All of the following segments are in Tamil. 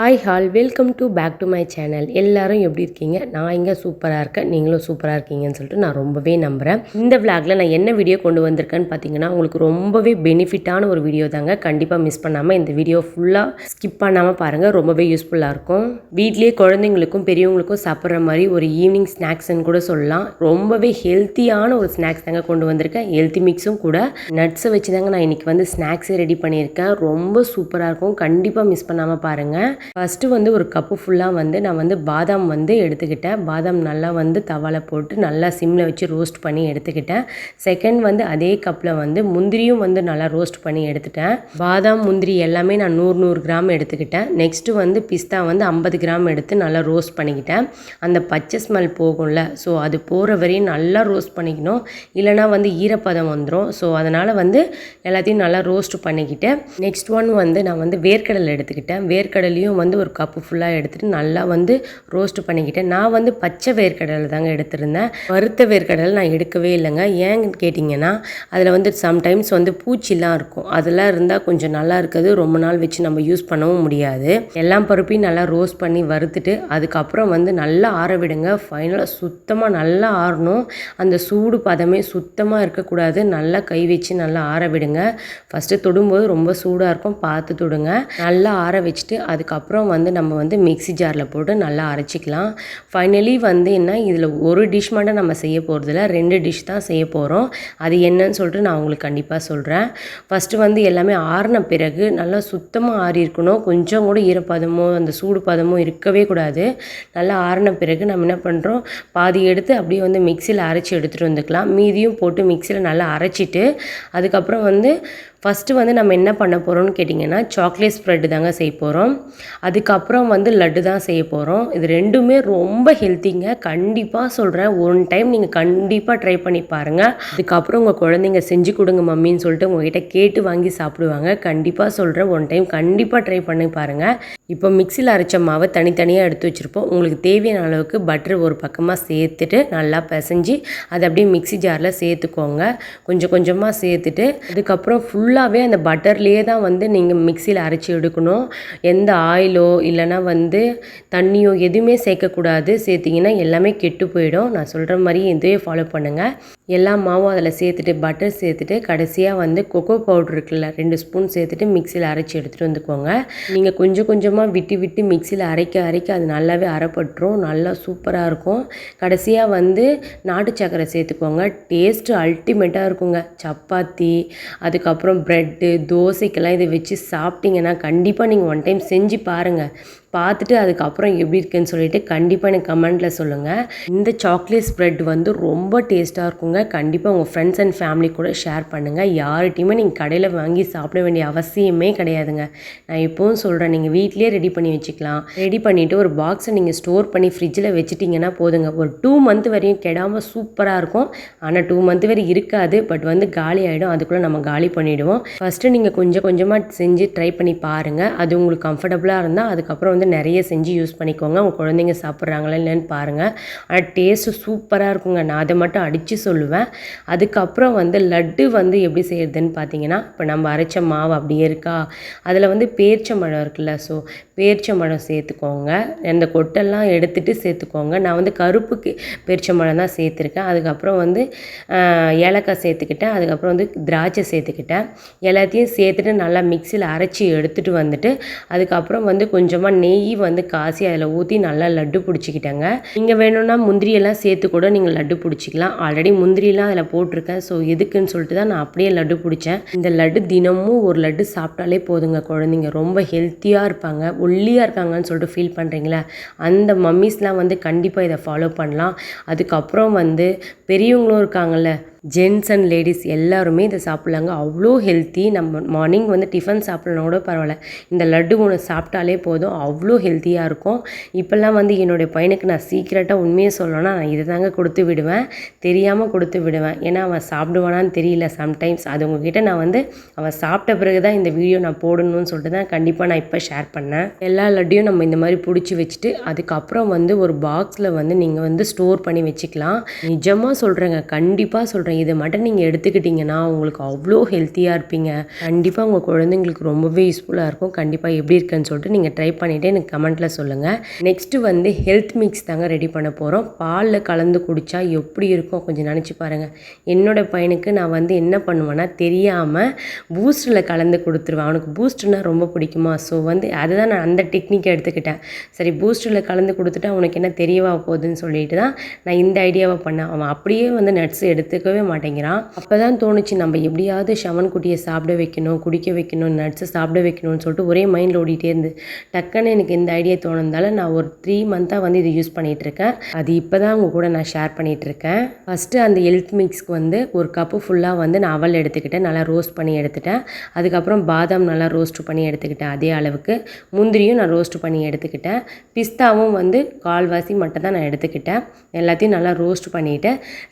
Hi all welcome back to my channel. எல்லாரும் எப்படி இருக்கீங்க? நான் இங்கே சூப்பராக இருக்கேன், நீங்களும் சூப்பராக இருக்கீங்கன்னு சொல்லிட்டு நான் ரொம்பவே நம்புகிறேன். இந்த விளாகில் நான் என்ன வீடியோ கொண்டு வந்திருக்கேன்னு பார்த்தீங்கன்னா, உங்களுக்கு ரொம்பவே பெனிஃபிட்டான ஒரு வீடியோ தாங்க. கண்டிப்பாக மிஸ் பண்ணாமல் இந்த வீடியோ ஃபுல்லாக ஸ்கிப் பண்ணாமல் பாருங்கள், ரொம்பவே யூஸ்ஃபுல்லாக இருக்கும். வீட்லேயே குழந்தைங்களுக்கும் பெரியவங்களுக்கும் சாப்பிட்ற மாதிரி ஒரு ஈவினிங் ஸ்நாக்ஸ்ன்னு கூட சொல்லலாம். ரொம்பவே ஹெல்த்தியான ஒரு ஸ்நாக்ஸ் தாங்க கொண்டு வந்திருக்கேன். ஹெல்த்தி மிக்ஸும் கூட. நட்ஸை வச்சு தாங்க நான் இன்றைக்கி வந்து ஸ்நாக்ஸே ரெடி பண்ணியிருக்கேன். ரொம்ப சூப்பராக இருக்கும், கண்டிப்பாக மிஸ் பண்ணாமல் பாருங்கள். ஃபஸ்ட்டு வந்து ஒரு கப்பு ஃபுல்லாக வந்து நான் வந்து பாதாம் வந்து எடுத்துக்கிட்டேன். பாதாம் நல்லா வந்து தவாவில் போட்டு நல்லா சிம்மில் வச்சு ரோஸ்ட் பண்ணி எடுத்துக்கிட்டேன். செகண்ட் வந்து அதே கப்பில் வந்து முந்திரியும் வந்து நல்லா ரோஸ்ட் பண்ணி எடுத்துட்டேன். பாதாம் முந்திரி எல்லாமே நான் 100 கிராம் எடுத்துக்கிட்டேன். நெக்ஸ்ட்டு வந்து பிஸ்தா வந்து 50 கிராம் எடுத்து நல்லா ரோஸ்ட் பண்ணிக்கிட்டேன். அந்த பச்சை ஸ்மெல் போகும்ல, ஸோ அது போகிற வரையும் நல்லா ரோஸ்ட் பண்ணிக்கணும், இல்லைனா வந்து ஈரப்பதம் வந்துடும். ஸோ அதனால் வந்து எல்லாத்தையும் நல்லா ரோஸ்ட் பண்ணிக்கிட்டு நெக்ஸ்ட் ஒன் வந்து நான் வந்து வேர்க்கடலை எடுத்துக்கிட்டேன். வேர்க்கடலையும் வந்து ஒரு கப்பு ஃபுல்லாக எடுத்துகிட்டு நல்லா வந்து ரோஸ்ட் பண்ணிக்கிட்டேன். நான் வந்து பச்சை வேர்க்கடலை தாங்க எடுத்திருந்தேன், வறுத்த வேர்க்கடலை நான் எடுக்கவே இல்லைங்க. ஏன்னு கேட்டிங்கன்னா, அதில் வந்து சம்டைம்ஸ் வந்து பூச்சிலாம் இருக்கும், அதெல்லாம் இருந்தால் கொஞ்சம் நல்லா இருக்குது, ரொம்ப நாள் வச்சு நம்ம யூஸ் பண்ணவும் முடியாது. எல்லா பருப்பையும் நல்லா ரோஸ்ட் பண்ணி வறுத்துட்டு அதுக்கப்புறம் வந்து நல்லா ஆற விடுங்க. ஃபைனலாக சுத்தமாக நல்லா ஆறணும், அந்த சூடு பதமே சுத்தமாக இருக்கக்கூடாது. நல்லா கை வச்சு நல்லா ஆற விடுங்க. ஃபஸ்ட்டு தொடும்போது ரொம்ப சூடாக இருக்கும், பார்த்து தொடுங்க. நல்லா ஆற வச்சுட்டு அதுக்கப்புறம் வந்து நம்ம வந்து மிக்ஸி ஜாரில் போட்டு நல்லா அரைச்சிக்கலாம். ஃபைனலி வந்து என்ன, இதில் ஒரு டிஷ் மட்டும் நம்ம செய்ய போகிறதில்ல, 2 டிஷ் தான் செய்ய போகிறோம். அது என்னன்னு சொல்லிட்டு நான் உங்களுக்கு கண்டிப்பாக சொல்கிறேன். ஃபஸ்ட்டு வந்து எல்லாமே ஆறின பிறகு நல்லா சுத்தமாக ஆறி இருக்கணும், கொஞ்சம் கூட ஈரப்பதமோ அந்த சூடு பதமோ இருக்கவே கூடாது. நல்லா ஆறின பிறகு நம்ம என்ன பண்ணுறோம், பாதி எடுத்து அப்படியே வந்து மிக்சியில் அரைச்சி எடுத்துகிட்டு வந்துக்கலாம். மீதியும் போட்டு மிக்சியில் நல்லா அரைச்சிட்டு அதுக்கப்புறம் வந்து ஃபஸ்ட்டு வந்து நம்ம என்ன பண்ண போகிறோம்னு கேட்டிங்கன்னா, சாக்லேட் ஸ்ப்ரெட் தாங்க செய்ய போகிறோம். அதுக்கப்புறம் வந்து லட்டு தான் செய்ய போகிறோம். இது ரெண்டுமே ரொம்ப ஹெல்த்திங்க, கண்டிப்பாக சொல்கிறேன். ஒன் டைம் நீங்கள் கண்டிப்பாக ட்ரை பண்ணி பாருங்கள். அதுக்கப்புறம் உங்கள் குழந்தைங்க செஞ்சு கொடுங்க மம்மின்னு சொல்லிட்டு உங்கள்கிட்ட கேட்டு வாங்கி சாப்பிடுவாங்க. கண்டிப்பாக சொல்கிறேன், ஒன் டைம் கண்டிப்பாக ட்ரை பண்ணி பாருங்கள். இப்போ மிக்சியில் அரைச்ச மாவை தனித்தனியாக எடுத்து வச்சுருப்போம். உங்களுக்கு தேவையான அளவுக்கு பட்டர் ஒரு பக்கமாக சேர்த்துட்டு நல்லா பிசைஞ்சு அதை அப்படியே மிக்ஸி ஜாரில் சேர்த்துக்கோங்க. கொஞ்சம் கொஞ்சமாக சேர்த்துட்டு அதுக்கப்புறம் ஃபுல்லாகவே அந்த பட்டர்லேயே தான் வந்து நீங்கள் மிக்சியில் அரைச்சி எடுக்கணும். எந்த ஆயிலோ இல்லைனா வந்து தண்ணியோ எதுவுமே சேர்க்கக்கூடாது. சேர்த்திங்கன்னா எல்லாமே கெட்டு போயிடும். நான் சொல்கிற மாதிரி இதையே ஃபாலோ பண்ணுங்கள். எல்லா மாவும் அதில் சேர்த்துட்டு பட்டர் சேர்த்துட்டு கடைசியாக வந்து கொக்கோ பவுட்ரு இருக்குல்ல, 2 ஸ்பூன் சேர்த்துட்டு மிக்சியில் அரைச்சி எடுத்துகிட்டு வந்துக்கோங்க. நீங்கள் கொஞ்சம் கொஞ்சமாக விட்டு விட்டு மிக்சியில் அரைக்க அது நல்லாவே அரைப்பட்டுரும், நல்லா சூப்பராக இருக்கும். கடைசியாக வந்து நாட்டு சக்கரை சேர்த்துக்கோங்க. டேஸ்ட்டு அல்டிமேட்டாக இருக்குங்க. சப்பாத்தி அதுக்கப்புறம் ப்ரெட்டு தோசைக்கெல்லாம் இதை வச்சு சாப்பிட்டிங்கன்னா கண்டிப்பாக நீங்கள் ஒன் டைம் செஞ்சு பாருங்கள். பார்த்துட்டு அதுக்கப்புறம் எப்படி இருக்குன்னு சொல்லிட்டு கண்டிப்பாக எனக்கு கமெண்ட்டில் சொல்லுங்கள். இந்த சாக்லேட் ஸ்ப்ரெட் வந்து ரொம்ப டேஸ்ட்டாக இருக்குங்க. கண்டிப்பாக உங்கள் ஃப்ரெண்ட்ஸ் அண்ட் ஃபேமிலி கூட ஷேர் பண்ணுங்கள். யார்கிட்டையுமே நீங்கள் கடையில் வாங்கி சாப்பிட வேண்டிய அவசியமே கிடையாதுங்க. நான் இப்போவும் சொல்கிறேன், நீங்கள் வீட்லேயே ரெடி பண்ணி வச்சுக்கலாம். ரெடி பண்ணிவிட்டு ஒரு பாக்ஸை நீங்கள் ஸ்டோர் பண்ணி ஃப்ரிட்ஜில் வச்சுட்டிங்கன்னா போதுங்க. ஒரு 2 மந்த் வரையும் கெடாமல் சூப்பராக இருக்கும். ஆனால் 2 மந்த் வரை இருக்காது, பட் வந்து காலி ஆகிடும். அதுக்குள்ளே நம்ம காலி பண்ணிவிடுவோம். ஃபஸ்ட்டு நீங்கள் கொஞ்சம் கொஞ்சமாக செஞ்சு ட்ரை பண்ணி பாருங்கள். அது உங்களுக்கு கம்ஃபர்டபுளாக இருந்தால் அதுக்கப்புறம் வந்து நிறைய செஞ்சு யூஸ் பண்ணிக்கோங்க. உங்கள் குழந்தைங்க சாப்பிட்றாங்களா இல்லைன்னு பாருங்கள். ஆனால் டேஸ்ட்டு சூப்பராக இருக்குங்க. நான் அதை மட்டும் அடித்து சொல்லுவேன். அதுக்கப்புறம் வந்து லட்டு வந்து எப்படி செய்யறதுன்னு பார்த்தீங்கன்னா, இப்போ நம்ம அரைச்ச மாவு அப்படியே இருக்கா, அதில் வந்து பேரிச்சம்பழம் இருக்குல்ல, ஸோ பேரிச்சம்பழம் சேர்த்துக்கோங்க. அந்த கொட்டெல்லாம் எடுத்துகிட்டு சேர்த்துக்கோங்க. நான் வந்து கருப்பு பேரிச்சம்பழம் தான் சேர்த்துருக்கேன். அதுக்கப்புறம் வந்து ஏலக்காய் சேர்த்துக்கிட்டேன். அதுக்கப்புறம் வந்து திராட்சை சேர்த்துக்கிட்டேன். எல்லாத்தையும் சேர்த்துட்டு நல்லா மிக்சியில் அரைச்சி எடுத்துகிட்டு வந்துட்டு அதுக்கப்புறம் வந்து கொஞ்சமாக நெய் வந்து காசி அதில் ஊற்றி நல்லா லட்டு பிடிச்சிக்கிட்டேங்க. நீங்கள் வேணும்னா முந்திரியெல்லாம் சேர்த்து கூட நீங்கள் லட்டு பிடிச்சிக்கலாம். ஆல்ரெடி முந்திரியெல்லாம் அதில் போட்டிருக்கேன், ஸோ எதுக்குன்னு சொல்லிட்டு தான் நான் அப்படியே லட்டு பிடிச்சேன். இந்த லட்டு தினமும் ஒரு லட்டு சாப்பிட்டாலே போதுங்க. குழந்தைங்க ரொம்ப ஹெல்த்தியாக இருப்பாங்க, ஒல்லியாக இருக்காங்கன்னு சொல்லிட்டு ஃபீல் பண்ணுறீங்களா, அந்த மம்மிஸ்லாம் வந்து கண்டிப்பாக இதை ஃபாலோ பண்ணலாம். அதுக்கப்புறம் வந்து பெரியவங்களும் இருக்காங்கள்ல, ஜென்ட்ஸ் அண்ட் லேடிஸ் எல்லாருமே இதை சாப்பிட்லாங்க. அவ்வளோ ஹெல்த்தி. நம்ம மார்னிங் வந்து டிஃபன் சாப்பிட்லனா கூட பரவாயில்ல, இந்த லட்டு ஒன்று சாப்பிட்டாலே போதும், அவ்வளோ ஹெல்த்தியாக இருக்கும். இப்போல்லாம் வந்து என்னுடைய பையனுக்கு நான் சீக்கிரட்டாக உண்மையை சொல்லணும்னா நான் இதை தாங்க கொடுத்து விடுவேன், தெரியாமல் கொடுத்து விடுவேன். ஏன்னா அவன் சாப்பிடுவானான்னு தெரியல சம்டைம்ஸ். அது உங்ககிட்ட நான் வந்து அவன் சாப்பிட்ட பிறகு தான் இந்த வீடியோ நான் போடணும்னு சொல்லிட்டு தான் கண்டிப்பாக நான் இப்போ ஷேர் பண்ணேன். எல்லா லட்டையும் நம்ம இந்த மாதிரி பிடிச்சி வச்சுட்டு அதுக்கப்புறம் வந்து ஒரு பாக்ஸில் வந்து நீங்கள் வந்து ஸ்டோர் பண்ணி வச்சுக்கலாம். நிஜமாக சொல்கிறேங்க, கண்டிப்பாக சொல்கிறேன், சொல்கிறேன், இதை மட்டும் நீங்கள் எடுத்துக்கிட்டிங்கன்னா உங்களுக்கு அவ்வளோ ஹெல்த்தியாக இருப்பீங்க. கண்டிப்பாக உங்கள் குழந்தைங்களுக்கு ரொம்பவே யூஸ்ஃபுல்லாக இருக்கும். கண்டிப்பாக எப்படி இருக்குன்னு சொல்லிட்டு நீங்கள் ட்ரை பண்ணிவிட்டு எனக்கு கமெண்ட்டில் சொல்லுங்கள். நெக்ஸ்ட்டு வந்து ஹெல்த் மிக்ஸ் தாங்க ரெடி பண்ண போகிறோம். பாலில் கலந்து குடித்தா எப்படி இருக்கும் கொஞ்சம் நினச்சி பாருங்கள். என்னோடய பையனுக்கு நான் வந்து என்ன பண்ணுவேன்னா தெரியாமல் பூஸ்ட்டில் கலந்து கொடுத்துருவேன். அவனுக்கு பூஸ்ட்னா ரொம்ப பிடிக்குமா, ஸோ வந்து அதுதான் நான் அந்த டெக்னிக்கை எடுத்துக்கிட்டேன். சரி பூஸ்ட்டில் கலந்து கொடுத்துட்டா அவனுக்கு என்ன தெரியவா போகுதுன்னு சொல்லிட்டு தான் நான் இந்த ஐடியாவை பண்ணேன். அவன் அப்படியே வந்து நட்ஸ் எடுத்துக்கவே மாட்டேங்கிறான். அப்போ தான் தோணுச்சு நம்ம எப்படியாவது ஷவன் குட்டியை சாப்பிட வைக்கணும், குடிக்க வைக்கணும், நட்ஸை சாப்பிட வைக்கணும்னு சொல்லிட்டு ஒரே மைண்டில் ஓடிட்டே இருந்து டக்குன்னு எனக்கு இந்த ஐடியா தோணுந்தால நான் ஒரு 3 மந்த்தாக வந்து இது யூஸ் பண்ணிகிட்ருக்கேன். அது இப்போ தான் அவங்க கூட நான் ஷேர் பண்ணிகிட்ருக்கேன். ஃபஸ்ட்டு அந்த ஹெல்த் மிக்ஸ்க்கு வந்து ஒரு கப்பு ஃபுல்லாக வந்து நான் அவல் எடுத்துக்கிட்டேன், நல்லா ரோஸ்ட் பண்ணி எடுத்துட்டேன். அதுக்கப்புறம் பாதாம் நல்லா ரோஸ்ட் பண்ணி எடுத்துக்கிட்டேன் அதே அளவுக்கு. முந்திரியும் நான் ரோஸ்ட் பண்ணி எடுத்துக்கிட்டேன். பிஸ்தாவும் வந்து கால்வாசி மட்டும் தான் நான் எடுத்துக்கிட்டேன். எல்லாத்தையும் நல்லா ரோஸ்ட் பண்ணிவிட்டு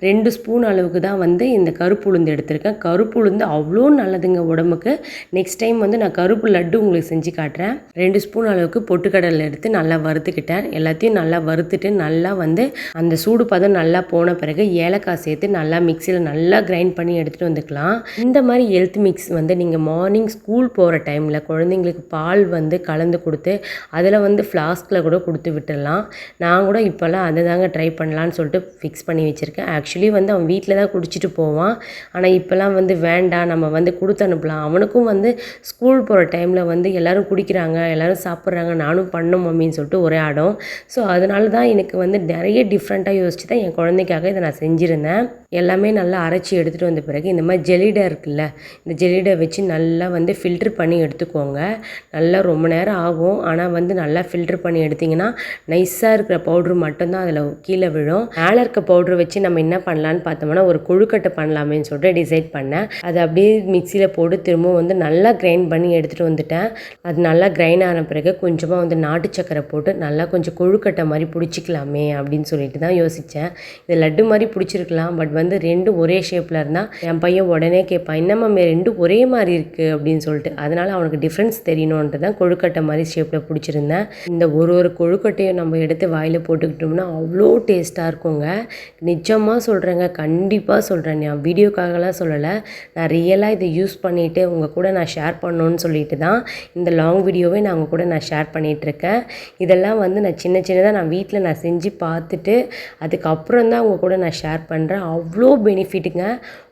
2 ஸ்பூன் அளவுக்கு தான் வந்து இந்த கருப்பு உளுந்து எடுத்திருக்கேன். கருப்பு உளுந்து அவ்வளோ நல்லதுங்க உடம்புக்கு. நெக்ஸ்ட் டைம் வந்து நான் கருப்பு லட்டு உங்களுக்கு செஞ்சு காட்டுறேன். 2 ஸ்பூன் அளவுக்கு பொட்டுக்கடலை எடுத்து நல்லா வறுத்துக்கிட்டேன். எல்லாத்தையும் நல்லா வறுத்துட்டு நல்லா வந்து அந்த சூடு பதம் நல்லா போன பிறகு ஏலக்காய் சேர்த்து நல்லா மிக்சியில் நல்லா கிரைண்ட் பண்ணி எடுத்துகிட்டு வந்துக்கலாம். இந்த மாதிரி ஹெல்த் மிக்ஸ் வந்து நீங்கள் மார்னிங் ஸ்கூல் போகிற டைமில் குழந்தைங்களுக்கு பால் வந்து கலந்து கொடுத்து அதில் வந்து ஃப்ளாஸ்கில் கூட கொடுத்து விட்டுடலாம். நான் கூட இப்போல்லாம் அதை தாங்க ட்ரை பண்ணலான்னு சொல்லிட்டு ஃபிக்ஸ் பண்ணி வச்சுருக்கேன். ஆக்சுவலி வந்து அவன் வீட்டில் தான் குடிச்சிட்டு போவான். ஆனால் இப்போல்லாம் வந்து வேண்டாம், நம்ம வந்து கொடுத்து அனுப்பலாம். அவனுக்கும் வந்து ஸ்கூல் போகிற டைமில் வந்து எல்லோரும் குடிக்கிறாங்க, எல்லோரும் சாப்பிட்றாங்க, நானும் பண்ணணும் மம்மின்னு சொல்லிட்டு ஒரே ஆடம். ஸோ அதனால தான் எனக்கு வந்து நிறைய டிஃப்ரெண்ட்டாக யோசிச்சு தான் என் குழந்தைக்காக இதை நான் செஞ்சுருந்தேன். எல்லாமே நல்லா அரைச்சி எடுத்துகிட்டு வந்த பிறகு இந்த மாதிரி ஜெலிடை இருக்குல்ல, இந்த ஜெலிடை வச்சு நல்லா வந்து ஃபில்ட்ரு பண்ணி எடுத்துக்கோங்க. நல்லா ரொம்ப நேரம் ஆகும், ஆனால் வந்து நல்லா ஃபில்ட்ரு பண்ணி எடுத்திங்கன்னா நைஸாக இருக்கிற பவுட்ரு மட்டும்தான் அதில் கீழே விழும். மேலே இருக்க பவுட்ரு வச்சு நம்ம என்ன பண்ணலான்னு பார்த்தோம்னா ஒரு கொழுக்கட்டை பண்ணலாமேன்னு சொல்லிட்டு டிசைட் பண்ணேன். அதை அப்படியே மிக்சியில் போட்டு திரும்பவும் வந்து நல்லா கிரைண்ட் பண்ணி எடுத்துகிட்டு வந்துட்டேன். அது நல்லா கிரைண்ட் ஆன பிறகு கொஞ்சமாக வந்து நாட்டு சக்கரை போட்டு நல்லா கொஞ்சம் கொழுக்கட்டை மாதிரி பிடிச்சிக்கலாமே அப்படின்னு சொல்லிட்டு தான் யோசித்தேன். இது லட்டு மாதிரி பிடிச்சிருக்கலாம், பட் வந்து 2 ஒரே ஷேப்பில் இருந்தால் என் பையன் உடனே கேட்பான், என்னம்மா 2 ஒரே மாதிரி இருக்குது அப்படின்னு சொல்லிட்டு. அதனால் அவனுக்கு டிஃப்ரென்ஸ் தெரியணுன்ட்டு தான் கொழுக்கட்டை மாதிரி ஷேப்பில் பிடிச்சிருந்தேன். இந்த ஒரு கொழுக்கட்டையும் நம்ம எடுத்து வாயில் போட்டுக்கிட்டோம்னா அவ்வளோ டேஸ்ட்டாக இருக்குங்க. நிஜமாக சொல்கிறேங்க, கண்டிப்பாக சொல்கிறேன். நான் வீடியோக்காகலாம் சொல்லலை, நான் ரியலாக இதை யூஸ் பண்ணிவிட்டு உங்கள் கூட நான் ஷேர் பண்ணணுன்னு சொல்லிட்டு தான் இந்த லாங் வீடியோவே நான் உங்கள் கூட நான் ஷேர் பண்ணிகிட்ருக்கேன். இதெல்லாம் வந்து நான் சின்னதாக நான் வீட்டில் நான் செஞ்சு பார்த்துட்டு அதுக்கப்புறம் தான் உங்கள் கூட நான் ஷேர் பண்ணுறேன். அவ்வளோ பெனிஃபிட்டுங்க,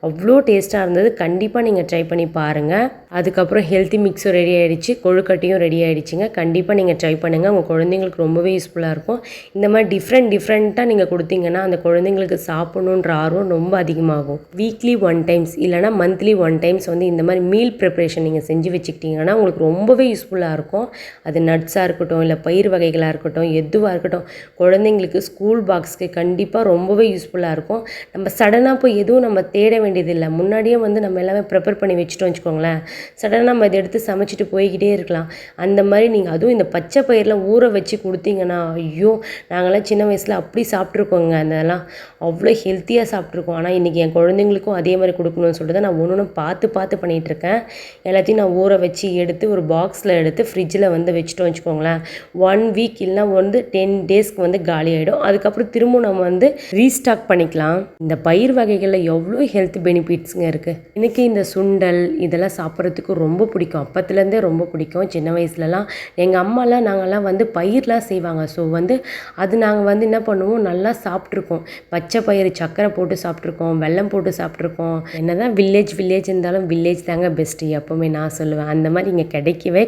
அவ்வளோ டேஸ்ட்டாக இருந்தது. கண்டிப்பாக நீங்கள் ட்ரை பண்ணி பாருங்கள். அதுக்கப்புறம் ஹெல்த்தி மிக்ஸும் ரெடி ஆகிடுச்சு, கொழுக்கட்டையும் ரெடி ஆகிடுச்சிங்க. கண்டிப்பாக நீங்கள் ட்ரை பண்ணுங்கள், உங்கள் குழந்தைங்களுக்கு ரொம்பவே யூஸ்ஃபுல்லாக இருக்கும். இந்த மாதிரி டிஃப்ரெண்ட்டாக நீங்கள் கொடுத்தீங்கன்னா அந்த குழந்தைங்களுக்கு சாப்பிடணுன்ற ஆர்வம் ரொம்ப அதிகமாகும். வீக்லி 1 டைம்ஸ் இல்லைனா மந்த்லி 1 டைம்ஸ் வந்து இந்த மாதிரி மீல் ப்ரிப்ரேஷன் நீங்கள் செஞ்சு வச்சுக்கிட்டிங்கன்னா உங்களுக்கு ரொம்பவே யூஸ்ஃபுல்லாக இருக்கும். அது நட்ஸாக இருக்கட்டும், இல்லை பயிர் வகைகளாக இருக்கட்டும், எதுவாக இருக்கட்டும், குழந்தைங்களுக்கு ஸ்கூல் பாக்ஸ்க்கு கண்டிப்பாக ரொம்பவே யூஸ்ஃபுல்லாக இருக்கும். நம்ம சடனாக போய் எதுவும் நம்ம தேட வேண்டியதில்லை. முன்னாடியே வந்து நம்ம எல்லாமே ப்ரிப்பேர் பண்ணி வச்சுட்டோம் வச்சுக்கோங்களேன், சடனாக நம்ம இதை எடுத்து சமைச்சிட்டு போய்கிட்டே இருக்கலாம். அந்த மாதிரி நீங்கள் அதுவும் இந்த பச்சை பயிரெலாம் ஊற வச்சு கொடுத்தீங்கன்னா, ஐயோ நாங்களாம் சின்ன வயசில் அப்படி சாப்பிட்ருக்கோங்க. அதெல்லாம் அவ்வளோ ஹெல்த்தியாக சாப்பிட்ருக்கோம். ஆனால் இன்றைக்கி என் குழந்தைங்களுக்கும் அதே மாதிரி கொடுக்கணும்னு சொல்லிட்டு தான் நான் ஒன்று பார்த்து பண்ணிகிட்ருக்கேன். எல்லாத்தையும் நான் ஊற வச்சு எடுத்து ஒரு பாக்ஸில் எடுத்து ஃப்ரிட்ஜில் வந்து வச்சுட்டோம் வச்சுக்கோங்களேன், 1 வீக் இல்லைனா வந்து 10 டேஸ்க்கு வந்து காலி ஆகிடும். அதுக்கப்புறம் திரும்பவும் நம்ம வந்து ரீஸ்டாக் பண்ணிக்கலாம். இந்த பயிர் வகைகளில் எவ்வளோ ஹெல்த் பெனிஃபிட்ஸுங்க இருக்குது. எனக்கு இந்த சுண்டல் இதெல்லாம் சாப்பிட்றதுக்கு ரொம்ப பிடிக்கும். அப்பத்துலேருந்தே ரொம்ப பிடிக்கும். சின்ன வயசுலலாம் எங்கள் அம்மாலாம் நாங்கள்லாம் வந்து பயிர்லாம் செய்வாங்க. ஸோ வந்து அது நாங்கள் வந்து என்ன பண்ணுவோம், நல்லா சாப்பிட்ருக்கோம். பச்சை பயிறு சக்கரை போட்டு சாப்பிட்ருக்கோம், வெல்லம் போட்டு சாப்பிட்ருக்கோம். என்ன தான் வில்லேஜ் இருந்தாலும் வில்லேஜ் தாங்க பெஸ்ட்டு எப்போவுமே நான் சொல்லுவேன். அந்த மாதிரி இங்கே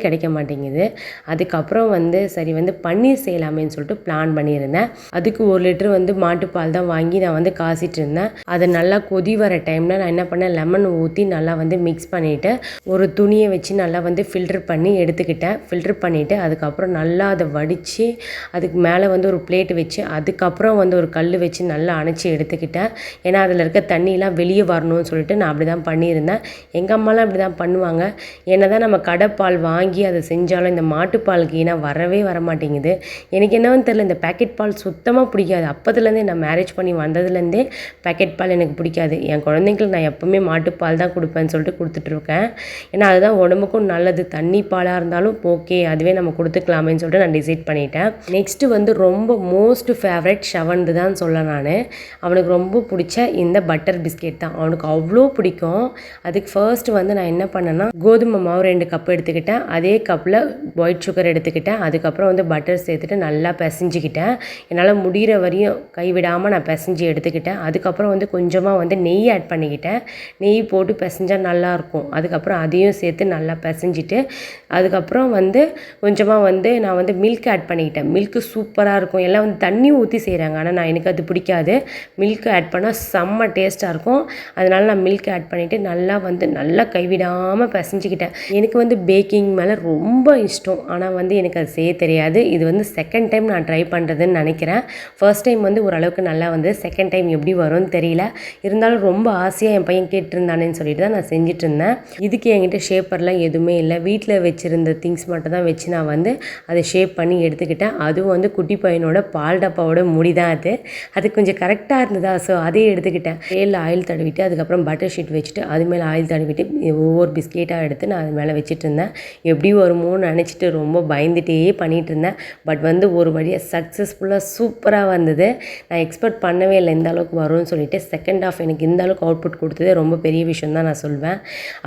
கிடைக்க மாட்டேங்குது. அதுக்கப்புறம் வந்து சரி வந்து பன்னீர் செய்யலாமேன்னு சொல்லிட்டு பிளான் பண்ணியிருந்தேன். அதுக்கு 1 லிட்டர் வந்து மாட்டுப்பால் தான் வாங்கி நான் வந்து காசிட்டு இருந்தேன். அதை நல்லா கொதி வர டைமில் நான் என்ன பண்ணேன், லெமன் ஊற்றி நல்லா வந்து மிக்ஸ் பண்ணிவிட்டு ஒரு துணியை வச்சு நல்லா வந்து ஃபில்டர் பண்ணி எடுத்துக்கிட்டேன். ஃபில்டர் பண்ணிவிட்டு அதுக்கப்புறம் நல்லா அதை வடித்து அதுக்கு மேலே வந்து ஒரு பிளேட் வச்சு அதுக்கப்புறம் வந்து ஒரு கல் வச்சு நல்லா அணைச்சி எடுத்துக்கிட்டேன். ஏன்னா அதில் இருக்க தண்ணியெலாம் வெளியே வரணும்னு சொல்லிட்டு நான் அப்படி தான் பண்ணியிருந்தேன். எங்கள் அம்மாலாம் அப்படி தான் பண்ணுவாங்க. என்ன தான் நம்ம கடைப்பால் வாங்கி அதை செஞ்சாலும் இந்த மாட்டுப்பாலுக்கு ஏன்னா வரவே வரமாட்டேங்குது. எனக்கு என்னன்னு தெரியல, இந்த பேக்கெட் பால் சுத்தமாக பிடிக்காது. அப்போதுலேருந்தே நான் மேரேஜ் பண்ணி வந்ததுலேருந்தே பேக்கெட் பாக்கெட் பால் எனக்கு பிடிக்காது. என் குழந்தைங்களுக்கு நான் எப்போவுமே மாட்டுப்பால் தான் கொடுப்பேன்னு சொல்லிட்டு கொடுத்துட்ருக்கேன். ஏன்னா அதுதான் உடம்புக்கும் நல்லது. தண்ணி பாலாக இருந்தாலும் ஓகே, அதுவே நம்ம கொடுத்துக்கலாமேன்னு சொல்லிட்டு நான் டிசைட் பண்ணிட்டேன். நெக்ஸ்ட்டு வந்து ரொம்ப மோஸ்ட் ஃபேவரட் ஷவன்து தான் சொல்ல நான். அவனுக்கு ரொம்ப பிடிச்ச இந்த பட்டர் பிஸ்கெட் தான் அவனுக்கு அவ்வளோ பிடிக்கும். அதுக்கு ஃபர்ஸ்ட் வந்து நான் என்ன பண்ணேன்னா, கோதுமை மாவு 2 கப் எடுத்துக்கிட்டேன். அதே கப்பில் ஒயிட் சுகர் எடுத்துக்கிட்டேன். அதுக்கப்புறம் வந்து பட்டர் சேர்த்துட்டு நல்லா பிசைஞ்சிக்கிட்டேன். என்னால் முடிகிற வரையும் கைவிடாமல் நான் பிசைஞ்சு எடுத்துக்கிட்டேன். அதுக்கப்புறம் வந்து கொஞ்சமாக வந்து நெய் ஆட் பண்ணிக்கிட்டேன். நெய் போட்டு பிசைஞ்சால் நல்லாயிருக்கும். அதுக்கப்புறம் அதையும் சேர்த்து நல்லா பிசைஞ்சிட்டு அதுக்கப்புறம் வந்து கொஞ்சமாக வந்து நான் வந்து மில்க் ஆட் பண்ணிக்கிட்டேன். மில்க்கு சூப்பராக இருக்கும். எல்லாம் வந்து தண்ணி ஊற்றி செய்கிறாங்க, ஆனால் எனக்கு அது பிடிக்காது. மில்க் ஆட் பண்ணால் செம்ம டேஸ்ட்டாக இருக்கும். அதனால் நான் மில்க் ஆட் பண்ணிவிட்டு நல்லா கைவிடாமல் பிசைஞ்சிக்கிட்டேன். எனக்கு வந்து பேக்கிங் மேலே ரொம்ப இஷ்டம், ஆனால் வந்து எனக்கு அது செய்ய தெரியாது. இது வந்து செகண்ட் டைம் நான் ட்ரை பண்ணுறதுன்னு நினைக்கிறேன். ஃபர்ஸ்ட் டைம் வந்து ஓரளவுக்கு நல்லா வந்து செகண்ட் டைம் எப்படி வரும்னு தெரியல. இருந்தாலும் ரொம்ப ஆசையாக என் பையன் கேட்டிருந்தானேன்னு சொல்லிட்டு தான் நான் செஞ்சுட்டு இருந்தேன். இதுக்கு என்கிட்ட ஷேப்பர்லாம் எதுவுமே இல்லை. வீட்டில் வச்சுருந்த திங்ஸ் மட்டும் தான் வச்சு நான் வந்து அதை ஷேப் பண்ணி எடுத்துக்கிட்டேன். அதுவும் வந்து குட்டி பையனோட பால் டப்பாவோட முடி தான் அது கொஞ்சம் கரெக்டாக இருந்ததா, ஸோ அதையே எடுத்துக்கிட்டேன். தேயில் ஆயில் தடவிட்டு அதுக்கப்புறம் பட்டர் ஷீட் வச்சுட்டு அது மேலே ஆயில் தடவிட்டு ஒவ்வொரு பிஸ்கெட்டாக எடுத்து நான் அது மேலே வச்சுட்டு இருந்தேன். எப்படி வருமோன்னு நினச்சிட்டு ரொம்ப பயந்துகிட்டே பண்ணிகிட்டு இருந்தேன். பட் வந்து ஒரு வழியாக சக்ஸஸ்ஃபுல்லாக சூப்பராக வந்தது. நான் எக்ஸ்பெக்ட் பண்ணவே இல்லை இந்த அளவுக்கு வரும்னு சொல்லிட்டு. செகண்ட் ஹாஃப் எனக்கு இந்த அளவுக்கு அவுட்புட் கொடுத்தது ரொம்ப பெரிய விஷயம் தான் நான் சொல்வேன்.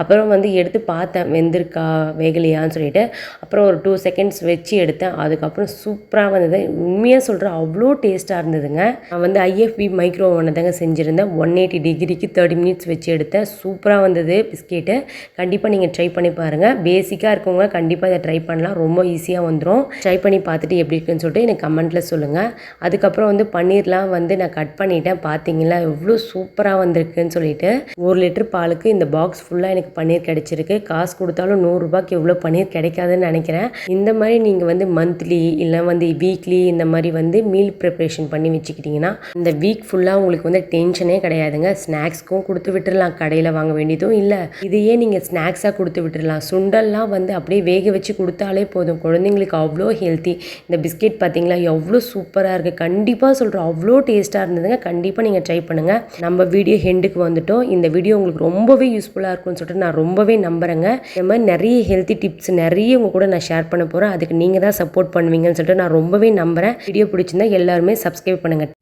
அப்புறம் வந்து எடுத்து பார்த்தேன் வெந்திருக்கா வேகலையான்னு சொல்லிட்டு. அப்புறம் ஒரு 2 செகண்ட்ஸ் வச்சு எடுத்தேன். அதுக்கப்புறம் சூப்பராக வந்தது. உண்மையாக சொல்கிறேன், அவ்வளோ டேஸ்ட்டாக இருந்ததுங்க. நான் வந்து IFB மைக்ரோ ஓவனை தாங்க செஞ்சுருந்தேன். 180 டிகிரிக்கு 30 மினிட்ஸ் வச்சு எடுத்தேன். சூப்பராக வந்தது பிஸ்கெட்டு. கண்டிப்பாக நீங்கள் ட்ரை பண்ணி பாருங்கள். பேசிக்காக இருக்கவங்க கண்டிப்பாக இதை ட்ரை பண்ணலாம். ரொம்ப ஈஸியாக வந்துடும். ட்ரை பண்ணி பார்த்துட்டு எப்படி இருக்குன்னு சொல்லிட்டு எனக்கு கமெண்ட்டில் சொல்லுங்கள். அதுக்கப்புறம் வந்து பன்னீர்லாம் வந்து நான் கட் பண்ணிட்டேன். பார்த்தீங்களா எவ்வளோ சூப்பராக வந்திருக்குன்னு சொல்லிட்டு. 1 லிட்டர் பாலுக்கு இந்த பாக்ஸ் ஃபுல்லாக எனக்கு பன்னீர் கிடச்சிருக்கு. காசு கொடுத்தாலும் 100 ரூபாய்க்கு எவ்வளோ பன்னீர் கிடைக்காதுன்னு நினைக்கிறேன். இந்த மாதிரி நீங்கள் வந்து மந்த்லி இல்லை வந்து வீக்லி இந்த மாதிரி வந்து மீல் ப்ரிப்ரேஷன் பண்ணி வச்சுக்கிட்டிங்கன்னா இந்த வீக் ஃபுல்லாக உங்களுக்கு வந்து டென்ஷனே கிடையாதுங்க. ஸ்நாக்ஸ்க்கும் கொடுத்து விட்டுடலாம், கடையில் வாங்க வேண்டியதும் இல்லை. இதையே நீங்கள் ஸ்நாக்ஸாக கொடுத்து விட்டுடலாம். சுண்டல்லாம் வந்து அப்படியே வேக வச்சு கொடுத்தாலே போதும். குழந்தைங்களுக்கு அவ்வளோ ஹெல்த்தி. இந்த பிஸ்கெட் பார்த்தீங்களா எவ்வளோ சூப்பராக இருக்குது. கண்டிப்பாக சொல்கிறோம், அவ்வளோ டேஸ்ட்டாக இருந்ததுங்க. கண்டிப்பாக நீங்கள் ட்ரை பண்ணுங்கள். நம்ம வீடியோ ஹெண்டுக்கு வந்துட்டோம். இந்த வீடியோ உங்களுக்கு ரொம்பவே யூஸ்ஃபுல்லாக இருக்கும்னு சொல்லிட்டு நான் ரொம்பவே நம்புகிறேங்க. இந்த மாதிரி நிறைய ஹெல்த்தி டிப்ஸ் நிறைய உங்கள் கூட நான் ஷேர் பண்ண போகிறேன். அதுக்கு நீங்கள் தான் சப்போர்ட் பண்ணுவீங்கன்னு சொல்லிட்டு நான் ரொம்பவே நம்புகிறேன். வீடியோ பிடிச்சிருந்தா எல்லாருமே சப்ஸ்கிரைப் பண்ணுங்கள்.